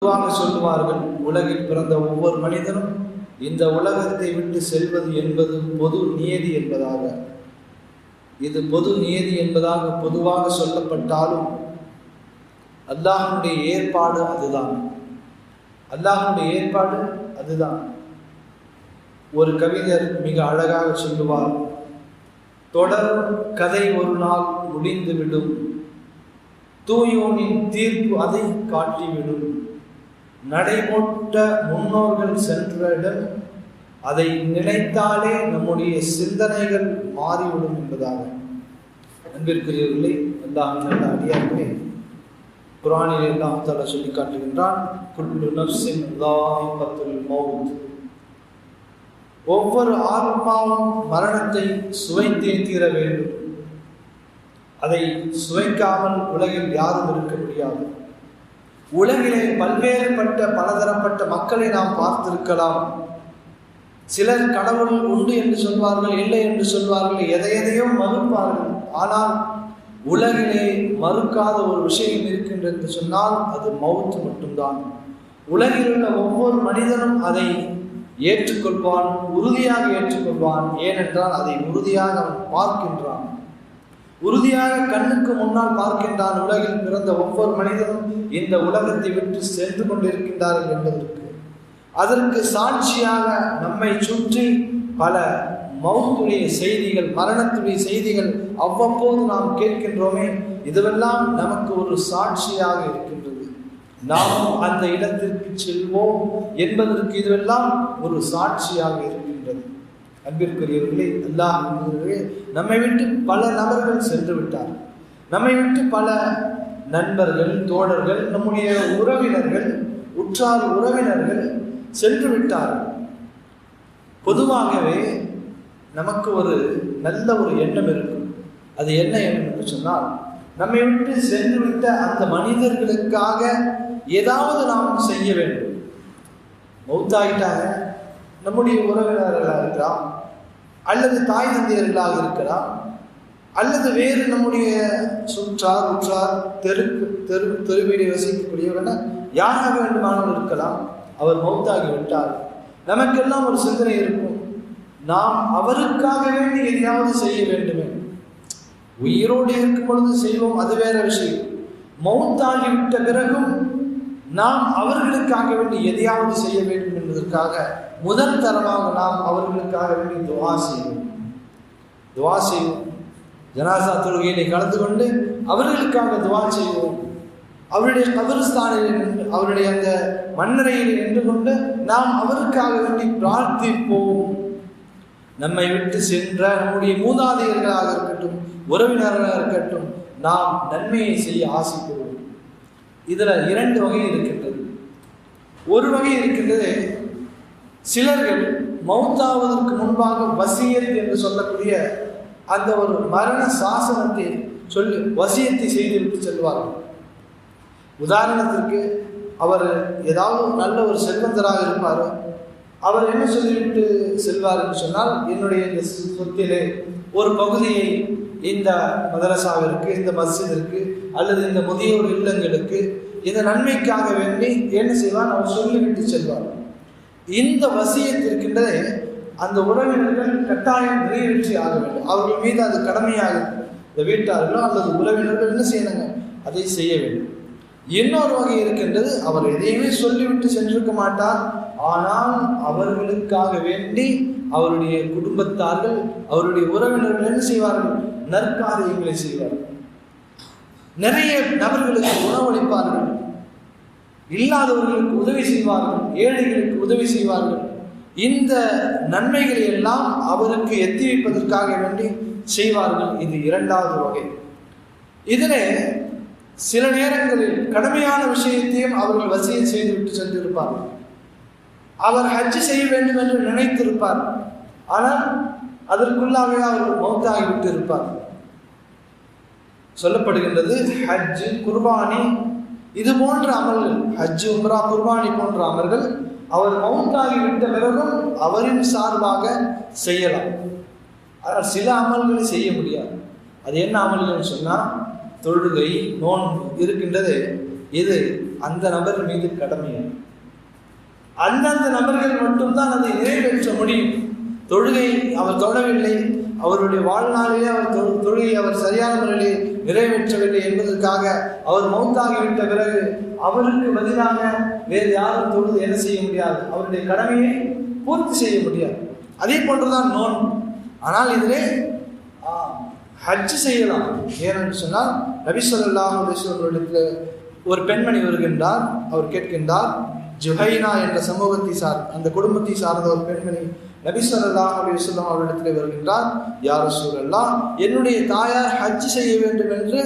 பொதுவாக சொல்லுவார்கள், உலகில் பிறந்த ஒவ்வொரு மனிதனும் இந்த உலகத்தை விட்டு செல்வது என்பது பொது நியதி என்பதாக. இது பொது நியதி என்பதாக பொதுவாக சொல்லப்பட்டாலும் அல்லாஹ்வுடைய ஏற்பாடு அதுதான். அல்லாஹ்வுடைய ஏற்பாடு அதுதான். ஒரு கவிஞர் மிக அழகாக சொல்லுவார், தொடரும் கதை ஒரு நாள் முடிந்துவிடும், தூயோனின் தீர்ப்பு அதை காட்டிவிடும், நடைபோட்ட முன்னோர்கள் சென்ற இடம் அதை நினைத்தாலே நம்முடைய சிந்தனைகள் மாறிவிடும் என்பதாக. அன்பிற்குரியவர்களே, அல்லாஹ்வின் நல்ல அடியார்களே, குர்ஆனில் அல்லாஹ் தஆலா சொல்லி காட்டுகின்றான், குல்லு நஃப்ஸின் ஸாயிகத்துல் மௌத், ஒவ்வொரு ஆத்மாவும் மரணத்தை சுவைத்தே தீர வேண்டும். அதை சுவைக்காமல் உலகில் யாரும் இருக்க முடியாது. உலகிலே பல்வேறுபட்ட பலதரப்பட்ட மக்களை நாம் பார்த்திருக்கலாம். சிலர் கடவுள் உண்டு என்று சொல்வார்கள், இல்லை என்று சொல்வார்கள், எதையோ மறுப்பார்கள். ஆனால் உலகிலே மறுக்காத ஒரு விஷயம் இருக்கின்றது என்று சொன்னால் அது மௌத் மட்டும்தான். உலகில் உள்ள ஒவ்வொரு மனிதனும் அதை ஏற்றுக்கொள்வான், உறுதியாக ஏற்றுக்கொள்வான். ஏனென்றால் அதை உறுதியாக அவன் பார்க்கின்றான், உறுதியாக கண்ணுக்கு முன்னால் பார்க்கின்றான். உலகில் பிறந்த ஒவ்வொரு மனிதனும் இந்த உலகத்தை விட்டு சென்று கொண்டிருக்கின்றார்கள் என்பதற்கு. அதற்கு சாட்சியாக நம்மை சுற்றி பல மௌத்துடைய செய்திகள், மரணத்துடைய செய்திகள் அவ்வப்போது நாம் கேட்கின்றோமே, இதுவெல்லாம் நமக்கு ஒரு சாட்சியாக இருக்கின்றது. நாம் அந்த இடத்திற்கு செல்வோம் என்பதற்கு இதுவெல்லாம் ஒரு சாட்சியாக இருக்கின்றது. அன்பிற்குரியவர்களே, அல்லாஹ்வே, நம்மை விட்டு பல நபர்கள் சென்று விட்டார். நம்மை விட்டு பல நண்பர்கள், தோழர்கள், நம்முடைய உறவினர்கள், உற்றார் உறவினர்கள் சென்று விட்டார்கள். பொதுவாகவே நமக்கு ஒரு நல்ல ஒரு எண்ணம் இருக்கும். அது என்ன எண்ணம் என்று சொன்னால், நம்மை விட்டு சென்று விட்ட அந்த மனிதர்களுக்காக ஏதாவது நாம் செய்ய வேண்டும். மௌத்தாயிட்டாங்க, நம்முடைய உறவினர்களாக இருக்கலாம், அல்லது தாய் தந்தையர்களாக இருக்கலாம், அல்லது வேறு நம்முடைய சுற்றார் உற்றார் தெருவீடு வசிக்கக்கூடியவர்கள் யாராக வேண்டுமானாலும் இருக்கலாம். அவர் மௌத்தாகி விட்டார். நமக்கெல்லாம் ஒரு சிந்தனை இருக்கும், நாம் அவருக்காக வேண்டி எதையாவது செய்ய வேண்டுமே. உயிரோடு இருக்கும் பொழுது செய்வோம், அது வேற விஷயம். மௌத்தாகிவிட்ட பிறகும் நாம் அவர்களுக்காக வேண்டி எதையாவது செய்ய வேண்டும் என்பதற்காக முதல் தரமாக நாம் அவர்களுக்காக வேண்டி துஆ செய்வோம். துஆ செய்வோம். ஜனாசா தொழுகையிலே கலந்து கொண்டு அவர்களுக்காக துஆ செய்வோம். அவருடைய கபர்ஸ்தானில், அவருடைய அந்த மண்ணறையில் நின்று கொண்டு நாம் அவருக்காக வேண்டி பிரார்த்திப்போம். நம்மை விட்டு சென்ற நம்முடைய மூதாதையர்களாக இருக்கட்டும், உறவினர்களாக இருக்கட்டும், நாம் நன்மையை செய்ய ஆசைப்படுவோம். இதுல இரண்டு வகை இருக்கின்றது. ஒரு வகை இருக்கின்றது, சிலர்கள் மௌத்தாவதற்கு முன்பாக வசியத் என்று சொல்லக்கூடிய அந்த ஒரு மரண சாசனத்தை சொல்லி வசியத்தை செய்துவிட்டு செல்வார்கள். உதாரணத்திற்கு, அவர் ஏதாவது நல்ல ஒரு செல்வந்தராக இருப்பார். அவர் என்ன சொல்லிவிட்டு செல்வார் என்று சொன்னால், என்னுடைய இந்த சொத்திலே ஒரு பகுதியை இந்த மதரசாவிற்கு, இந்த மஸ்ஜிதிற்கு, அல்லது இந்த முதியோர் இல்லங்களுக்கு, இந்த நன்மைக்காக வேண்டி என்ன செய்வார், அவர் சொல்லிவிட்டு செல்வார். இந்த வசியத் இருக்கின்றதே, அந்த உறவினர்கள் கட்டாயம் நிறைவேற்றி ஆக வேண்டும். அவர்கள் மீது அது கடமையாக, இந்த வீட்டார்களோ அல்லது உறவினர்கள் என்ன செய்யணுங்க, அதை செய்ய வேண்டும். இன்னொரு வகை இருக்கின்றது, அவர் எதையுமே சொல்லிவிட்டு சென்றிருக்க மாட்டார், ஆனால் அவர்களுக்காக வேண்டி அவருடைய குடும்பத்தார்கள், அவருடைய உறவினர்கள் என்ன செய்வார்கள், நற்காரியங்களை செய்வார்கள். நிறைய நபர்களுக்கு உணவளிப்பார்கள், இல்லாதவர்களுக்கு உதவி செய்வார்கள், ஏழைகளுக்கு உதவி செய்வார்கள். இந்த நன்மைகளை எல்லாம் அவருக்கு எத்தி வைப்பதற்காக வேண்டி செய்வார்கள். இது இரண்டாவது வகை. இதிலே சில நேரங்களில் கடமையான விஷயத்தையும் அவர்கள் வசியத் செய்துவிட்டு சென்றிருப்பார்கள். அவர் ஹஜ் செய்ய வேண்டும் என்று நினைத்திருப்பார், ஆனால் அதற்குள்ளாகவே அவர் மௌத்தாகிவிட்டு இருப்பார். சொல்லப்படுகின்றது, ஹஜ், குர்பானி இது போன்ற அமல்கள், ஹஜ், உம்ரா, குர்பானி போன்ற அமல்கள் அவர் மௌத்தாகிவிட்ட பிறகும் அவரின் சார்பாக செய்யலாம். ஆனால் சில அமல்களை செய்ய முடியாது. அது என்ன அமல்கள் சொன்னால், தொழுகை, நோன்பு இருக்கின்றது. இது அந்த நபர் மீது கடமையாகும். அந்தந்த நபர்கள் மட்டும்தான் அதை நிறைவேற்ற முடியும். தொழுகை அவர் தொடவில்லை, அவருடைய வாழ்நாளிலே அவர் தொழுகை அவர் சரியான முறையிலே நிறைவேற்றவில்லை என்பதற்காக அவர் மௌத்தாகிவிட்ட பிறகு அவருக்கு பதிலாக வேறு யாரும் தொழுது என்ன செய்ய முடியாது, அவருடைய கடமையை பூர்த்தி செய்ய முடியாது. அதே போன்றுதான் நோன்பு. ஆனால் இதிலே ஹஜ் செய்யலாம். ஏனென்று சொன்னால் நபி ஸல்லல்லாஹு அலைஹி வஸல்லம் ஒரு பெண்மணி வருகின்றார். அவர் கேட்கின்றார், ஜுஹைனா என்ற சமூகத்தை அந்த குடும்பத்தை சார்ந்த ஒரு பெண்மணி நபி ஸல்லல்லாஹு அலைஹி வஸல்லம் அவரிடத்தில் வருகின்றார். யா ரசூலல்லாஹ், என்னுடைய தாயார் ஹஜ் செய்ய வேண்டும் என்று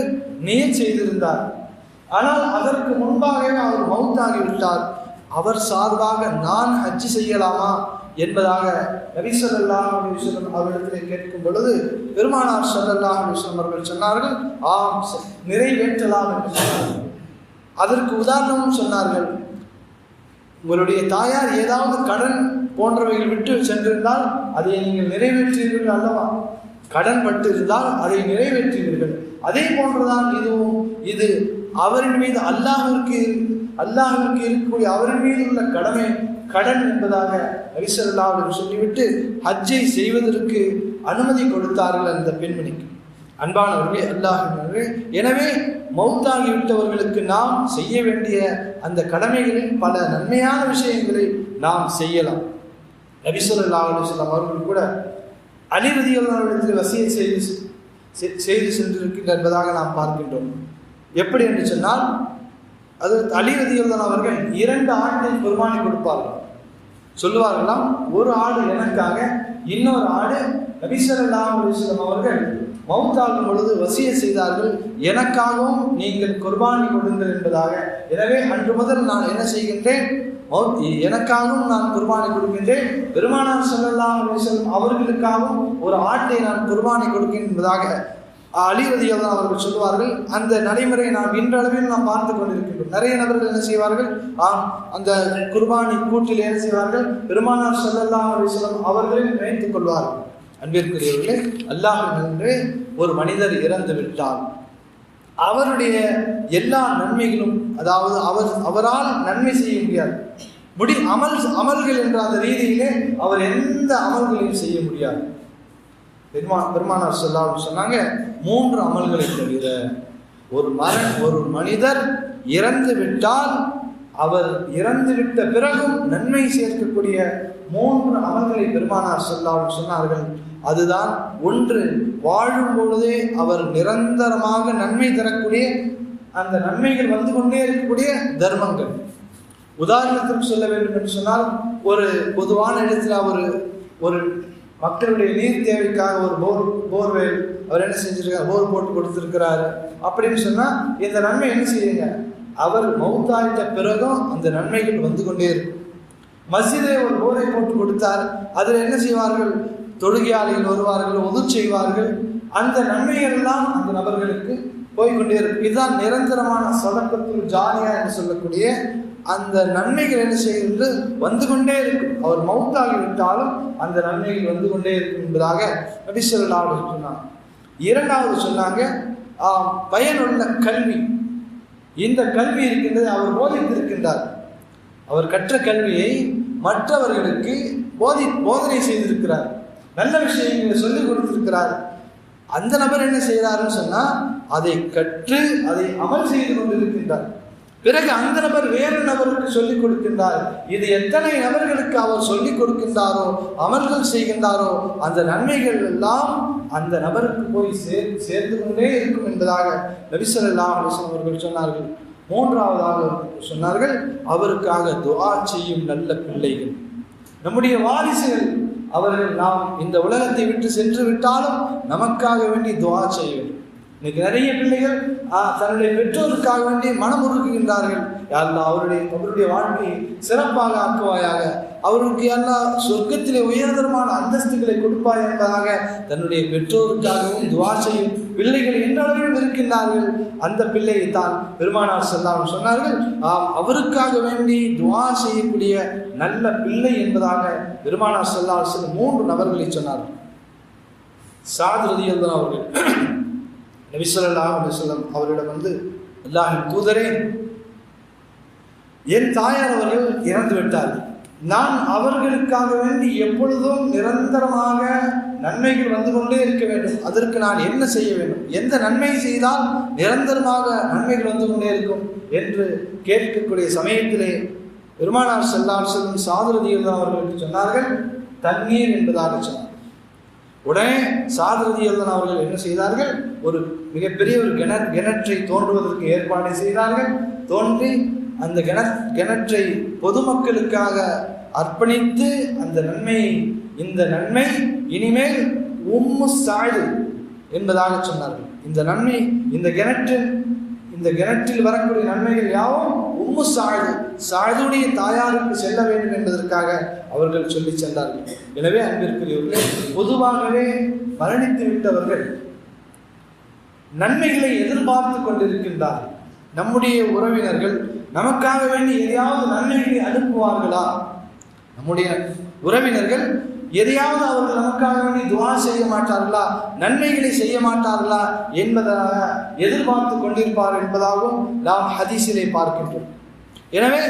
நியத் செய்திருந்தார். ஆனால் அதற்கு முன்பாகவே அவர் மௌத்தாகிவிட்டார். அவர் சார்பாக நான் ஹஜ் செய்யலாமா என்பதாக நபி ஸல்லல்லாஹு அலைஹி வஸல்லம் அவரிடத்தில் கேட்கும் பொழுது பெருமானார் ஸல்லல்லாஹு அலைஹி வஸல்லம் அவர்கள் சொன்னார்கள், ஆம், நிறைவேற்றலாம் என்று சொன்னார்கள். அதற்கு உதாரணமும் சொன்னார்கள். உங்களுடைய தாயார் ஏதாவது கடன் போன்றவைகள் விட்டு சென்றிருந்தால் அதை நீங்கள் நிறைவேற்றீர்கள் அல்லவா? கடன் பட்டு இருந்தால் அதை நிறைவேற்றீர்கள். அதே போன்றுதான் இதுவும். இது அவரின் மீது அல்லாஹ்விற்கு இருக்கக்கூடிய அவரின் மீது உள்ள கடன் என்பதாக நபி ஸல்லல்லாஹு அலைஹி வஸல்லம் சொல்லிவிட்டு ஹஜ்ஜை செய்வதற்கு அனுமதி கொடுத்தார்கள் அந்த பெண்மணிக்கு. அன்பானவர்களே, அல்லாஹ்வினர்களே, எனவே மௌத்தாகிவிட்டவர்களுக்கு நாம் செய்ய வேண்டிய அந்த கடமைகளில் பல நன்மையான விஷயங்களை நாம் செய்யலாம். நபி ஸல்லல்லாஹு அலைஹி வஸல்லம் அவர்கள் கூட அலி ரலியல்லாஹு அன்ஹு வசியத் செய்து சென்றிருக்கின்ற என்பதாக நாம் பார்க்கின்றோம். எப்படி என்று சொன்னால், அது அலி ரலியல்லாஹு அன்ஹு அவர்கள் 2 ஆட்டை குர்பானி கொடுப்பார்கள். சொல்லுவார்களாம், ஒரு ஆடு எனக்காக, இன்னொரு ஆடு நபி ஸல்லல்லாஹு அலைஹி வஸல்லம் அவர்கள் மௌத்தாகும் பொழுது வசியத் செய்தார்கள், எனக்காகவும் நீங்கள் குர்பானி கொடுங்கள் என்பதாக. எனவே அன்று முதல் நான் என்ன செய்கின்றேன், எனக்காகவும் நான் குர்பானி கொடுக்கின்றேன், பெருமானார் ஸல்லல்லாஹு அலைஹி வஸல்லம் அவர்களுக்காகவும் ஒரு ஆட்டை நான் குர்பானி கொடுக்கின்றேன் என்பதாக அலி ரலியல்லாஹு அன்ஹு அவர்கள் சொல்லுவார்கள். அந்த நடைமுறையை நாம் இன்றளவில் நாம் பார்த்து கொண்டிருக்கின்றோம். நிறைய நபர்கள் என்ன செய்வார்கள், அந்த குர்பானி கூட்டில் என்ன செய்வார்கள், பெருமானார் ஸல்லல்லாஹு அலைஹி வஸல்லம் அவர்களை நினைத்துக் கொள்வார்கள். அன்பிற்குரியவர்களே, அல்லாஹ்விடமிருந்து ஒரு மனிதர் இறந்து விட்டால் அவருடைய எல்லா நன்மைகளும், அதாவது அவரால் நன்மை செய்ய முடியாது, அமல்கள் என்ற அந்த ரீதியிலே அவர் எந்த அமல்களையும் செய்ய முடியாது. பெருமானார் ஸல்லல்லாஹு அலைஹி வஸல்லம் சொன்னாங்க, 3 அமல்களை தவிர ஒரு மனிதர் இறந்து விட்டால் அவர் இறந்துவிட்ட பிறகும் நன்மை சேர்க்கக்கூடிய 3 அமல்களை பெருமானார் ஸல்லல்லாஹு அலைஹி வஸல்லம் சொன்னார்கள். அதுதான், 1, வாழும் பொழுதே அவர் நிரந்தரமாக நன்மை தரக்கூடிய அந்த நன்மைகள் வந்து கொண்டே இருக்கக்கூடிய தர்மங்கள். உதாரணத்திற்கு சொல்ல வேண்டும் என்று சொன்னால், ஒரு பொதுவான இடத்துல ஒரு மக்களுடைய நீர் தேவைக்காக ஒரு போர்வெல் அவர் என்ன செஞ்சிருக்காரு, போர் போட்டு கொடுத்திருக்கிறாரு அப்படின்னு சொன்னா இந்த நன்மை என்ன செய்யுங்க, அவர் மௌத்தாயிட்ட பிறகும் அந்த நன்மைகள் வந்து கொண்டே இருக்கும். மஸ்ஜிதே ஒரு போரை போட்டு கொடுத்தார், அதில் என்ன செய்வார்கள், தொழுகையாளிகள் வருவார்கள், உது செய்வார்கள், அந்த நன்மைகள் எல்லாம் அந்த நபர்களுக்கு போய்கொண்டே இருக்கும். இதுதான் நிரந்தரமான சதக்கத்துல் ஜாரியா என்று சொல்லக்கூடிய அந்த நன்மைகள் என்ன செய்கிறது, வந்து கொண்டே இருக்கும். அவர் மௌத்தாகிவிட்டாலும் அந்த நன்மைகள் வந்து கொண்டே இருக்கும் என்பதாக நபி ஸல்லல்லாஹு அலைஹி வஸல்லம் சொன்னாங்க. 2வது சொன்னாங்க, பயனுள்ள கல்வி. இந்த கல்வி இருக்கின்றது, அவர் போதித்திருக்கின்றார். அவர் கற்ற கல்வியை மற்றவர்களுக்கு போதனை செய்திருக்கிறார், நல்ல விஷயங்களை சொல்லிக் கொடுத்திருக்கிறார். அந்த நபர் என்ன செய்கிறாருன்னு சொன்னா, அதை கற்று அதை அமல் செய்து கொண்டிருக்கின்றார். பிறகு அந்த நபர் வேறு நபருக்கு சொல்லிக் கொடுக்கின்றார். இது எத்தனை நபர்களுக்கு அவர் சொல்லிக் கொடுக்கின்றாரோ, அமல்கள் செய்கின்றாரோ, அந்த நன்மைகள் எல்லாம் அந்த நபருக்கு போய் சேர்ந்து கொண்டே இருக்கும் என்பதாக நபி ஸல்லல்லாஹு அலைஹி வஸல்லம் அவர்கள் சொன்னார்கள். 3வதாக சொன்னார்கள், அவருக்காக துஆ செய்யும் நல்ல பிள்ளைகள். நம்முடைய வாரிசுகள் அவர்கள் நாம் இந்த உலகத்தை விட்டு சென்று விட்டாலும் நமக்காக வேண்டி துஆ செய்ய வேண்டும். இன்னைக்கு நிறைய பிள்ளைகள் தன்னுடைய பெற்றோருக்காக வேண்டி மனமுருகுகின்றார்கள். அல்லாஹ் அவருடைய வாழ்க்கையை சிறப்பாக ஆக்குவாயாக, அவருக்கு அல்லாஹ் சொர்க்கத்திலே உயர்தரமான அந்தஸ்துகளை கொடுப்பாய் என்பதாக தன்னுடைய பெற்றோருக்காகவும் துஆ செய்யும் பிள்ளைகள் என்றளவில் இருக்கின்றார்கள். அந்த பிள்ளையை தான் பெருமானார் ஸல்லல்லாஹு அலைஹி வஸல்லம் சொன்னார்கள், அவருக்காக வேண்டி துஆ செய்யக்கூடிய நல்ல பிள்ளை என்பதாக பெருமானார் ஸல்லல்லாஹு அலைஹி வஸல்லம் 3 நபர்களை சொன்னார்கள். ஸஅத் ரலியல்லாஹு அவர்கள் நபி ஸல்லல்லாஹு அலைஹி வஸல்லம் அவரிடம் வந்து, அல்லாஹ்வின் தூதரே, என் தாயார் அவர்கள் இறந்து விட்டார்கள். நான் அவர்களுக்காக வேண்டி எப்பொழுதும் நிரந்தரமாக நன்மைகள் வந்து கொண்டே இருக்க வேண்டும். அதற்கு நான் என்ன செய்ய வேண்டும், எந்த நன்மை செய்தால் நிரந்தரமாக நன்மைகள் வந்து கொண்டே இருக்கும் என்று கேட்கக்கூடிய சமயத்திலே பெருமானார் ஸல்லல்லாஹு அலைஹி வஸல்லம் சாத் ரலியல்லாஹு அவர்களுக்கு சொன்னார்கள், தண்ணீர் என்பதாக சொன்னார். உடனே சாத் ரலியல்லாஹு அவர்கள் என்ன செய்தார்கள், ஒரு மிகப்பெரிய ஒரு கிணற்றை தோன்றுவதற்கு ஏற்பாடு செய்தார்கள். தோன்றி அந்த கிணற்றை பொதுமக்களுக்காக அர்ப்பணித்து அந்த நன்மையை, இந்த நன்மை இனிமேல் உம்மு சாது என்பதாக சொன்னார்கள். இந்த நன்மை, இந்த கிணற்றில் வரக்கூடிய நன்மைகள் யாவும் உம்மு சாது, சாதுடைய தாயாருக்கு செல்ல வேண்டும் என்பதற்காக அவர்கள் சொல்லி சென்றார்கள். எனவே அன்பிற்குரியவர்களே, பொதுவாகவே மரணித்து விட்டவர்கள் நன்மைகளை எதிர்பார்த்து கொண்டிருக்கின்றார்கள். நம்முடைய உறவினர்கள் நமக்காக வேண்டி எதையாவது நன்மைகளை அனுப்புவார்களா, நம்முடைய உறவினர்கள் எதையாவது அவர்கள் நமக்காக வேண்டி துஆ செய்ய மாட்டார்களா, நன்மைகளை செய்ய மாட்டார்களா என்பதாக எதிர்பார்த்து கொண்டிருப்பார் என்பதாகவும் நாம் ஹதீஸிலே பார்க்கின்றோம். எனவே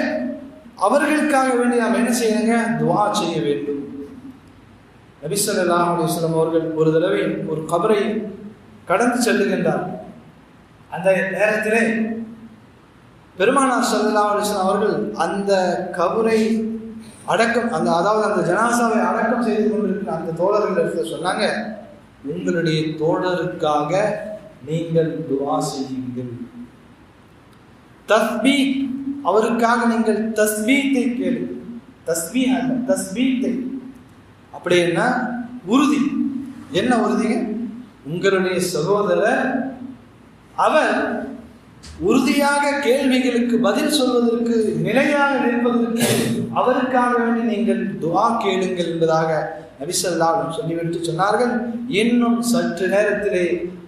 அவர்களுக்காக வேண்டி நாம் என்ன செய்யணுங்க, துஆ செய்ய வேண்டும். நபி ஸல்லல்லாஹு அலைஹி வஸல்லம் அவர்கள் ஒரு தடவை ஒரு கபரை கடந்து செல்லுகின்றார். அந்த நேரத்திலே பெருமானார் ஸல்லல்லாஹு அலைஹி வஸல்லம் அவர்கள் அந்த கபரை அடக்கம், அதாவது அந்த ஜனாசாவை அடக்கம் செய்து கொண்டிருக்கிற அந்த தோழர்கள் சொன்னாங்க, உங்களுடைய தோழருக்காக நீங்கள் துஆ செய்யுங்கள். தஸ்பீத், அவருக்காக நீங்கள் தஸ்பீத்தை கேளு. தஸ்பீஹ் அல்ல, தஸ்பீத்தை. அப்படி என்ன உறுதி, என்ன உறுதிங்க, உங்களுடைய சகோதரர் அவர் உறுதியாக கேள்விகளுக்கு பதில் சொல்வதற்கு, நிலையாக நிற்பதற்கு அவருக்காக வேண்டி நீங்கள் துஆ கேளுங்கள் என்பதாக நபி ஸல்லல்லாஹு அலைஹி வஸல்லம் சொல்லிவிட்டு சொன்னார்கள், இன்னும் சற்று நேரத்திலே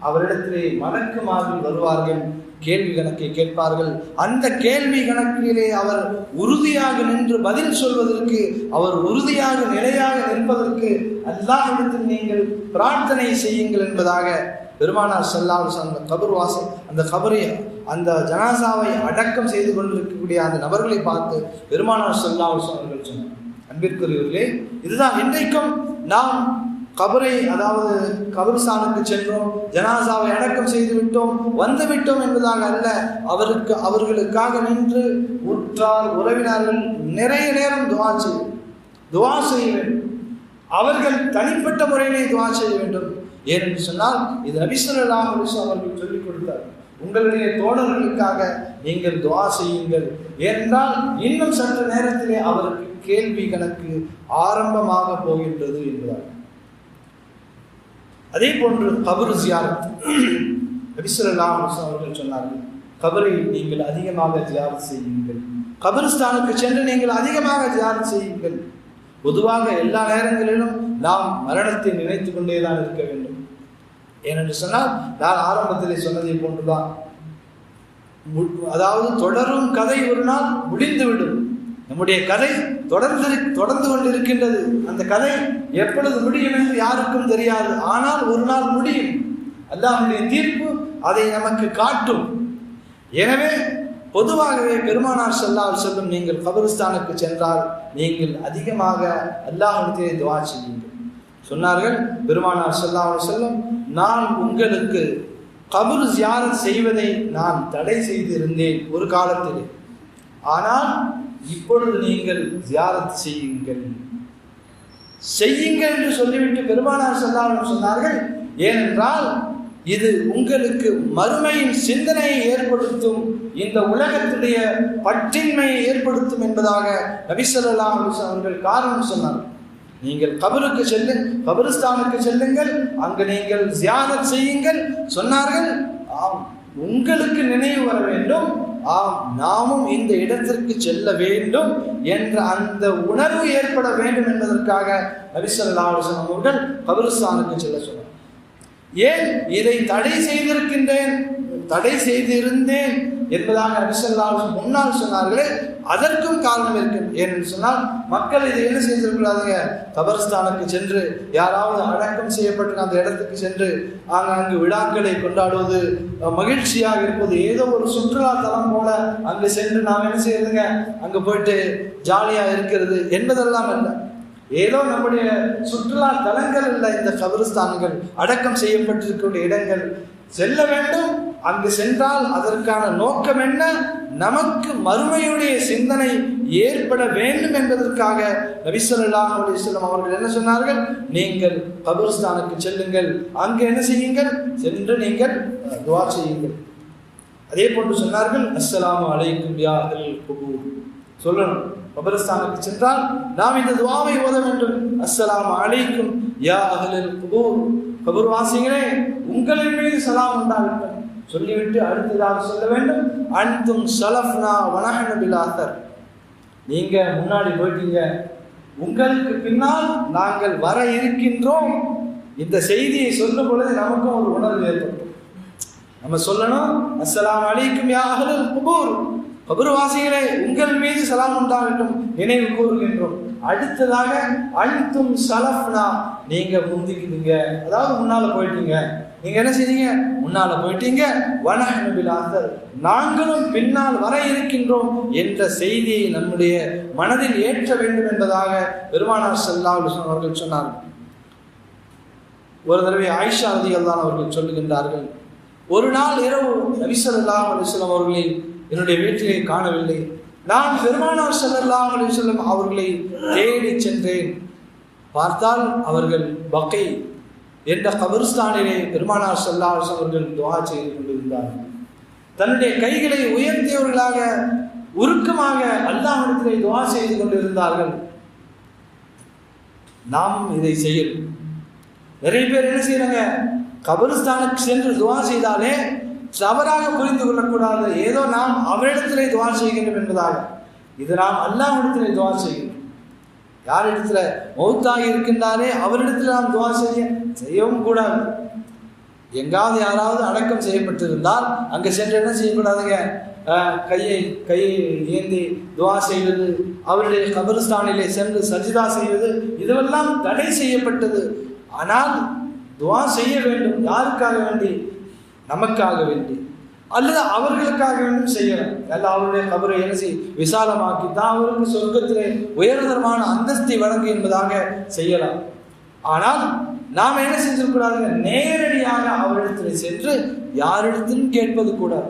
அவரிடத்திலே மலக்குமார்கள் வருவார்கள், கேள்வி கணக்கை கேட்பார்கள். அந்த கேள்வி கணக்கிலே அவர் உறுதியாக நின்று பதில் சொல்வதற்கு, அவர் உறுதியாக நிலையாக நிற்பதற்கு அல்லாஹ்விடத்தில் நீங்கள் பிரார்த்தனை செய்யுங்கள் என்பதாக பெருமானார் ஸல்லல்லாஹு அலைஹி வஸல்லம் அந்த கபர் வாசல், அந்த கபரை, அந்த ஜனாசாவை அடக்கம் செய்து கொண்டிருக்கக்கூடிய அந்த நபர்களை பார்த்து பெருமானார் ஸல்லல்லாஹு அலைஹி வஸல்லம் அவர்கள் சொன்னார். அன்பிற்குரியவர்களே, இதுதான் இன்றைக்கும் நாம் கபரை, அதாவது கபர்ஸ்தானுக்கு சென்றோம், ஜனாசாவை அடக்கம் செய்து விட்டோம், வந்து விட்டோம் என்பதாக அல்ல, அவர்களுக்காக நின்று உற்றார் உறவினர்கள் நிறைய நேரம் துஆ செய்ய வேண்டும். அவர்கள் தனிப்பட்ட முறையிலே துஆ செய்ய வேண்டும். ஏனென்று சொன்னால் இது நபி ஸல்லல்லாஹு அலைஹி வஸல்லம் அவர்கள் சொல்லிக் கொடுத்தார், உங்களுடைய தோழர்களுக்காக நீங்கள் துஆ செய்யுங்கள். ஏனென்றால் இன்னும் சற்று நேரத்திலே அவருக்கு கேள்வி கணக்கு ஆரம்பமாக போகின்றது என்பதால். அதே போன்று கபர் ஜியாரத், நபி ஸல்லல்லாஹு அலைஹி வஸல்லம் அவர்கள் சொன்னார்கள், கபரை நீங்கள் அதிகமாக ஜியாரத் செய்யுங்கள், கபர்ஸ்தானுக்கு சென்று நீங்கள் அதிகமாக ஜியாரத் செய்யுங்கள். பொதுவாக எல்லா நேரங்களிலும் நாம் மரணத்தை நினைத்து கொண்டேதான் இருக்க வேண்டும். ஏனென்று சொன்னால் நான் ஆரம்பத்திலே சொன்னதை போன்றுதான், அதாவது தொடரும் கதை ஒரு நாள் முடிந்துவிடும். நம்முடைய கதை தொடர்ந்து கொண்டிருக்கின்றது. அந்த கதை எப்பொழுது முடியும் என்று யாருக்கும் தெரியாது. ஆனால் ஒரு நாள் முடியும். அல்லாஹ்வுடைய தீர்ப்பு அதை நமக்கு காட்டும். எனவே பொதுவாகவே பெருமானார் ஸல்லல்லாஹு அலைஹி வஸல்லம், நீங்கள் கபர்ஸ்தானுக்கு சென்றால் நீங்கள் அதிகமாக அல்லாஹ்விடத்திலே துஆ செய்யுங்கள் சொன்னார்கள். பெருமானார் ஸல்லல்லாஹு அலைஹி வஸல்லம், நான் உங்களுக்கு கபர் ஜியாரத் செய்வதை நான் தடை செய்திருந்தேன் ஒரு காலத்திலே, ஆனால் இப்பொழுது நீங்கள் ஜியாரத் செய்யுங்கள் என்று சொல்லிவிட்டு பெருமானார் ஸல்லல்லாஹு அலைஹி வஸல்லம் சொன்னார்கள், ஏனென்றால் இது உங்களுக்கு மறுமையின் சிந்தனையை ஏற்படுத்தும், இந்த உலகத்துடைய பற்றின்மையை ஏற்படுத்தும் என்பதாக நபி ஸல்லல்லாஹு அலைஹி வஸல்லம் அவர்கள் காரணம் சொன்னார்கள். நீங்கள் கபருக்கு கபரிஸ்தானுக்கு செல்லுங்கள், அங்கு நீங்கள் ஜியாரத் செய்யுங்கள் சொன்னார்கள். ஆம், உங்களுக்கு நினைவு வர வேண்டும், ஆம் நாமும் இந்த இடத்திற்கு செல்ல வேண்டும் என்ற அந்த உணர்வு ஏற்பட வேண்டும் என்பதற்காக நபி ஸல்லல்லாஹு அலைஹி வஸல்லம் அவர்கள் கபரிஸ்தானுக்கு செல்ல சொன்னார். ஏன் இதை தடை செய்திருந்தேன், என்பதாக நபி ஸல்லல்லாஹு அலைஹி வஸல்லம் முன்னால் சொன்னார்களே, அதற்கும் காரணம் இருக்கு. ஏனென்று சொன்னால் மக்கள் இதை என்ன செய்திருக்கிறாங்க, கபர்ஸ்தானுக்கு சென்று யாராவது அடக்கம் செய்யப்பட்ட அந்த இடத்துக்கு சென்று அங்கு விழாக்களை கொண்டாடுவது, மகிழ்ச்சியாக இருப்பது, ஏதோ ஒரு சுற்றுலா தலம் போல அங்கு சென்று நாம் என்ன செய்யறதுங்க, அங்கு போயிட்டு ஜாலியா இருக்கிறது என்பதெல்லாம் அல்ல. ஏதோ நம்முடைய சுற்றுலா தலங்கள் அல்ல இந்த கபர்ஸ்தான்கள், அடக்கம் செய்யப்பட்டிருக்கிற இடங்கள். செல்ல வேண்டும், அங்கு சென்றால் அதற்கான நோக்கம் என்ன, நமக்கு மறுமையுடைய சிந்தனை ஏற்பட வேண்டும் என்பதற்காக நபி ஸல்லல்லாஹு அலைஹி வஸல்லம் அவர்கள் என்ன சொன்னார்கள், நீங்கள் கபர்ஸ்தானுக்கு செல்லுங்கள், அங்கு என்ன செய்யுங்கள், சென்று நீங்கள் துஆ செய்யுங்கள். அதே போன்று சொன்னார்கள், அஸ்ஸலாமு அலைக்கும் யா அஹ்லல் குபூர், சொல்லணும். கபர்ஸ்தானுக்கு சென்றால் நாம் இந்த துஆவை ஓத வேண்டும். அஸ்ஸலாமு அலைக்கும் யா அஹ்லல் குபூர், கபர்வாசிகளே உங்களின் மீது சலாம் உண்டாகட்டும் சொல்லிவிட்டு அடுத்ததாக சொல்ல வேண்டும், அன்தும் ஸலஃப்னா வ நஹ்னு பில் ஆத்தர், நீங்க முன்னாடி போயிட்டீங்க, உங்களுக்கு பின்னால் நாங்கள் வர இருக்கின்றோம். இந்த செய்தியை சொல்லும் பொழுது நமக்கும் ஒரு உணர்வு ஏற்படும். நம்ம சொல்லணும், அஸ்ஸலாமு அலைக்கும் யா அஹ்லல் குபூர், கபர்வாசிகளே உங்கள் மீது சலாம் உண்டாகட்டும் நினைவு கூறுகின்றோம். அடுத்ததாக அன்தும் ஸலஃப்னா, நீங்க முந்திக்கிட்டீங்க, அதாவது முன்னால போயிட்டீங்க, நீங்க என்ன செய்றீங்க, முன்னால போயிட்டீங்க. வ நஹ்னு பில் ஆத்தர், நாங்களும் பின்னால் வர இருக்கின்றோம் என்ற செய்தியை நம்முடைய மனதில் ஏற்ற வேண்டும் என்பதாக பெருமானார் ஸல்லல்லாஹு அலைஹி வஸல்லம் அவர்கள் சொன்னார்கள். ஒரு தடவை ஆயிஷா ரலியல்லாஹு அவர்கள் சொல்லுகின்றார்கள், ஒரு நாள் இரவு நபி ஸல்லல்லாஹு அலைஹி வஸல்லம் அவர்களை என்னுடைய வீட்டிலே காணவில்லை. நான் பெருமானார் ஸல்லல்லாஹு அலைஹி வஸல்லம் அவர்களை தேடி சென்றேன். பார்த்தால் அவர்கள் பக்கை என்ற கபர்ஸ்தானிலே பெருமானார் ஸல்லல்லாஹு அலைஹி வஸல்லம் அவர்கள் துஆ செய்து கொண்டிருந்தார்கள். தன்னுடைய கைகளை உயர்த்தியவர்களாக உருக்கமாக அல்லாஹ்விடத்திலே துஆ செய்து கொண்டிருந்தார்கள். நாம் இதை செய்யணும். நிறைய பேர் என்ன செய்யறாங்க, கபர்ஸ்தானுக்கு சென்று துஆ செய்தாலே தவறாக புரிந்து கொள்ளக்கூடாது, ஏதோ நாம் அவரிடத்திலே துஆ செய்கின்றோம் என்பதாக. இது நாம் அல்லாஹ்விடத்திலே துஆ செய்கின்றோம். யாரிடத்துல மௌத்தாகி இருக்கின்றாரே அவரிடத்தில் நாம் துஆ செய்யவும் கூடாது. எங்காவது யாராவது அடக்கம் செய்யப்பட்டிருந்தால் அங்கே சென்று என்ன செய்யக்கூடாதுங்க, கையை ஏந்தி துஆ செய்வது, அவருடைய கபர்ஸ்தானிலே சென்று சஜிதா செய்வது, இதுவெல்லாம் தடை செய்யப்பட்டது. ஆனால் துஆ செய்ய வேண்டும். யாருக்காக வேண்டி, நமக்காக வேண்டி அல்லது அவர்களுக்காக வேண்டும் செய்யலாம். அல்ல அவருடைய கபரை என்ன செய் விசாலமாக்கி தான் அவருக்கு சொர்க்கத்திலே உயர்தரமான அந்தஸ்தை வழங்கு என்பதாக செய்யலாம். ஆனால் நாம் என்ன செஞ்சிருக்கூடாது, நேரடியாக அவரிடத்தில் சென்று யாரிடத்திலும் கேட்பது கூடாது.